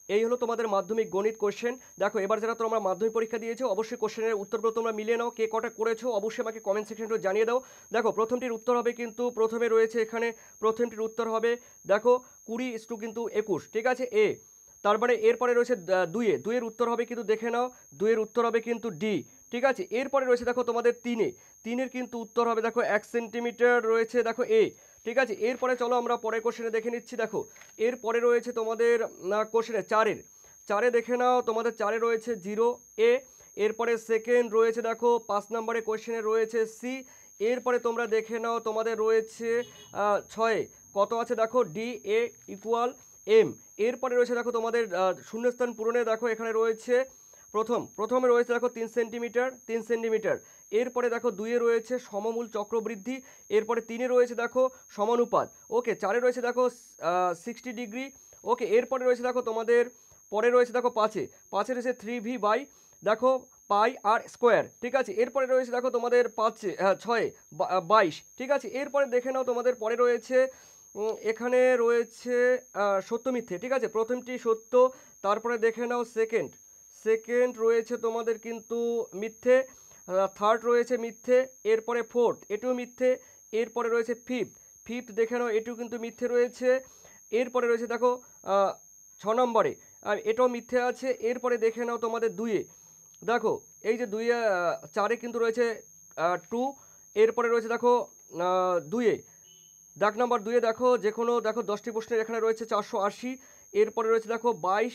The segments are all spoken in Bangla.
এই হলো তোমাদের মাধ্যমিক গণিত কোশ্চেন। দেখো এবার যারা তোমরা মাধ্যমিক পরীক্ষা দিয়েছো অবশ্যই কোশ্চেনের উত্তরগুলো তোমরা মিলিয়ে নাও, কে কটা করেছো অবশ্যই আমাকে কমেন্ট সেকশনে জানিয়ে দাও। দেখো প্রথমটির উত্তর হবে কিন্তু প্রথমে রয়েছে এখানে, প্রথমটির উত্তর হবে দেখো 20 কিন্তু 21, ঠিক আছে এ। তারপরে এরপরে রয়েছে দুইয়ের উত্তর হবে কিন্তু দেখে নাও, দুইয়ের উত্তর হবে কিন্তু ডি, ঠিক আছে। এরপরে রয়েছে দেখো তোমাদের তিনের কিন্তু উত্তর হবে দেখো 1 সেন্টিমিটার রয়েছে দেখো এ, ঠিক আছে। এরপরে চলো আমরা পরের কোশ্চেনে দেখে নিচ্ছি। দেখো এরপরে রয়েছে তোমাদের কোশ্চেনে চারে দেখে নাও, তোমাদের চারে রয়েছে 0 এ। এরপরে সেকেন্ড রয়েছে দেখো 5 নম্বরে কোশ্চেনে রয়েছে সি। এরপরে তোমরা দেখে নাও তোমাদের রয়েছে 6 কত আছে দেখো ডি এ ইকুয়াল এম। এরপরে রয়েছে দেখো তোমাদের শূন্যস্থান পূরণে দেখো এখানে রয়েছে প্রথমে রয়েছে দেখো 3 সেন্টিমিটার। এরপরে দেখো দুইয়ে রয়েছে সমমূল চক্রবৃদ্ধি। এরপরে তিনে রয়েছে দেখো সমানুপাত। ওকে, চারে রয়েছে দেখো 60 ডিগ্রি। ওকে, এরপরে রয়েছে দেখো তোমাদের পরে রয়েছে দেখো পাঁচে রয়েছে 3v বাই দেখো পাই আর স্কোয়ার, ঠিক আছে। এরপরে রয়েছে দেখো তোমাদের ছয়ে 22, ঠিক আছে। এরপরে দেখে নাও তোমাদের পরে রয়েছে এখানে রয়েছে সত্য মিথ্যে, ঠিক আছে। প্রথমটি সত্য, তারপরে দেখে নাও সেকেন্ড রয়েছে তোমাদের কিন্তু মিথ্যে, থার্ড রয়েছে মিথ্যে, এরপরে ফোর্থ এটিও মিথ্যে, এরপরে রয়েছে ফিফথ দেখে নাও এটিও কিন্তু মিথ্যে রয়েছে। এরপরে রয়েছে দেখো 6 নম্বরে আর এটাও মিথ্যে আছে। এরপরে দেখে নাও তোমাদের দুইয়ে, দেখো এই যে দুইয়ে চারে কিন্তু রয়েছে 2। এরপরে রয়েছে দেখো দুইয়ে দাগ নাম্বার দুইয়ে দেখো যে কোনো দেখো 10টি প্রশ্নের এখানে রয়েছে 480। এরপরে রয়েছে দেখো 22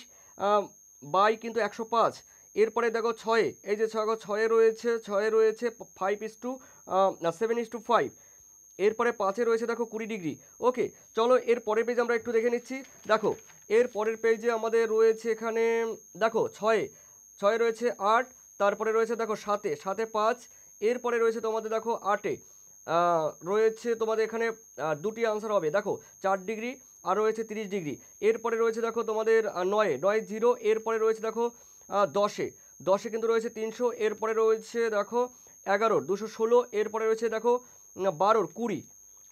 বাই কিন্তু 105। এরপরে দেখো ছয়ে এই যে ছয়ে রয়েছে 7:5। এরপরে পাঁচে রয়েছে দেখো 20 ডিগ্রি। ওকে, চলো এর পরের পেজ আমরা একটু দেখে নিচ্ছি। দেখো এর পরের পেজে আমাদের রয়েছে এখানে দেখো ছয়ে রয়েছে 8, তারপরে রয়েছে দেখো সাতে 5। এরপরে রয়েছে তোমাদের দেখো 8-এ রয়েছে তোমাদের এখানে দুটি আনসার হবে দেখো 4 ডিগ্রি আর রয়েছে 30 ডিগ্রি। এরপরে রয়েছে দেখো তোমাদের 9-এ 0। এরপরে রয়েছে দেখো 10-এ কিন্তু রয়েছে 300। এরপরে রয়েছে দেখো 11-র 216। এরপরে রয়েছে দেখো 12-র 20।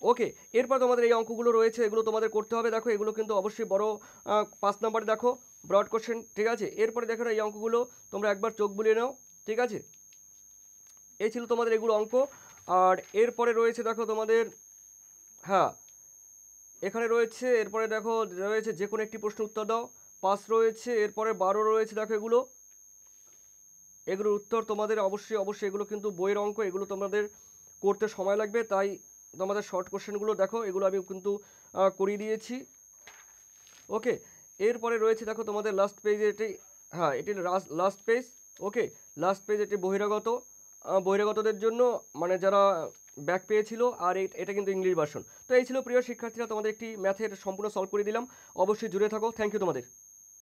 ওকে, এরপর তোমাদের এই অঙ্কগুলো রয়েছে, এগুলো তোমাদের করতে হবে। দেখো এগুলো কিন্তু অবশ্যই বড় 5 নম্বরে দেখো ব্রড কোশ্চেন, ঠিক আছে। এরপরে দেখো এই অঙ্কগুলো তোমরা একবার চোখ বুলিয়ে নাও, ঠিক আছে। এই ছিল তোমাদের এগুলো অঙ্ক। আর এরপরে রয়েছে দেখো তোমাদের হ্যাঁ এখানে রয়েছে, এরপরে দেখো রয়েছে যে কোনো একটি প্রশ্ন উত্তর দাও 5 রয়েছে। এরপরে 12 রয়েছে দেখো এগুলোর উত্তর তোমাদের অবশ্যই এগুলো কিন্তু বইয়ের অঙ্ক, এগুলো তোমাদের করতে সময় লাগবে, তাই তোমাদের শর্ট কোশ্চেনগুলো দেখো এগুলো আমি কিন্তু করিয়ে দিয়েছি। ওকে, এরপরে রয়েছে দেখো তোমাদের লাস্ট পেজে এটি, হ্যাঁ এটি লাস্ট পেজ। ওকে, লাস্ট পেজ এটি বহিরাগতদের জন্য, মানে যারা ব্যাক পেয়েছিল। আর এটা কিন্তু ইংলিশ ভার্সন। তো এই ছিল প্রিয় শিক্ষার্থীরা তোমাদের একটি ম্যাথের সম্পূর্ণ সলভ করে দিলাম। অবশ্যই জুড়ে থাকো। থ্যাংক ইউ তোমাদের।